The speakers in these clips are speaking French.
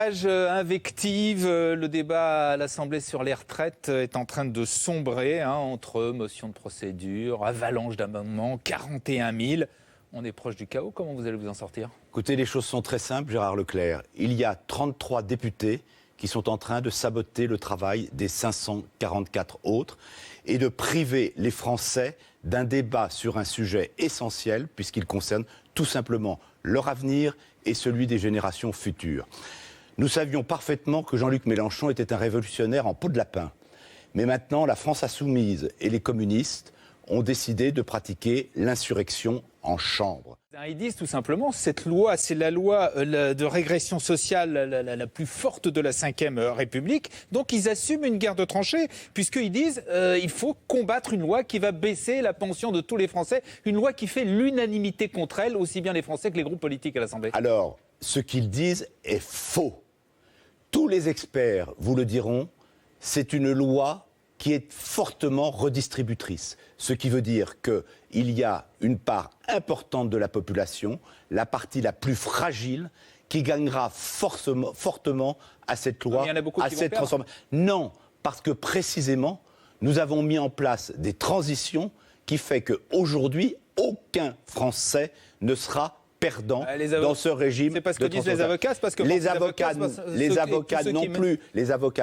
Invective, le débat à l'Assemblée sur les retraites est en train de sombrer entre motion de procédure, avalanche d'amendements, 41 000. On est proche du chaos. Comment vous allez vous en sortir? Écoutez, les choses sont très simples, Gérard Leclerc. Il y a 33 députés qui sont en train de saboter le travail des 544 autres et de priver les Français d'un débat sur un sujet essentiel puisqu'il concerne tout simplement leur avenir et celui des générations futures. Nous savions parfaitement que Jean-Luc Mélenchon était un révolutionnaire en peau de lapin. Mais maintenant, la France insoumise et les communistes ont décidé de pratiquer l'insurrection en chambre. Ils disent tout simplement cette loi, c'est la loi de régression sociale la plus forte de la Ve République. Donc ils assument une guerre de tranchées, puisqu'ils disent il faut combattre une loi qui va baisser la pension de tous les Français, une loi qui fait l'unanimité contre elle, aussi bien les Français que les groupes politiques à l'Assemblée. Alors, ce qu'ils disent est faux. Tous les experts vous le diront, c'est une loi qui est fortement redistributrice. Ce qui veut dire qu'il y a une part importante de la population, la partie la plus fragile, qui gagnera fortement à cette loi, à cette transformation. Non, parce que précisément, nous avons mis en place des transitions qui fait qu'aujourd'hui, aucun Français ne sera perdant dans ce régime. C'est pas ce que disent les avocats, c'est parce que les avocats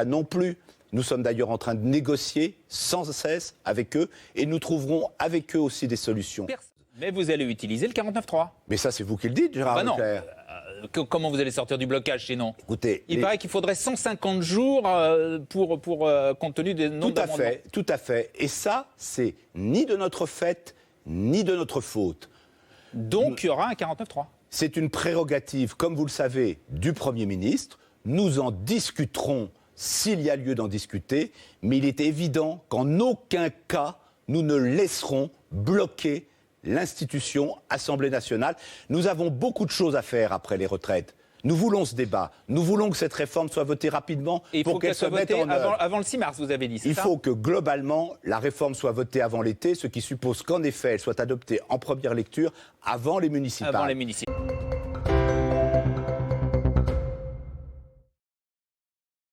non plus. Nous sommes d'ailleurs en train de négocier sans cesse avec eux et nous trouverons avec eux aussi des solutions. Mais vous allez utiliser le 49.3. Mais ça, c'est vous qui le dites, Gérard Leclerc. Comment vous allez sortir du blocage sinon? Écoutez, il paraît qu'il faudrait 150 jours pour compte tenu des nombres d'amendements. Tout à fait. Et ça, c'est ni de notre fait, ni de notre faute. Donc, il y aura un 49.3. C'est une prérogative, comme vous le savez, du Premier ministre. Nous en discuterons s'il y a lieu d'en discuter, mais il est évident qu'en aucun cas, nous ne laisserons bloquer l'institution Assemblée nationale. Nous avons beaucoup de choses à faire après les retraites. Nous voulons ce débat. Nous voulons que cette réforme soit votée rapidement pour qu'elle se mette en œuvre. Avant le 6 mars, vous avez dit, c'est ça ? Il faut que globalement, la réforme soit votée avant l'été, ce qui suppose qu'en effet, elle soit adoptée en première lecture avant les municipales.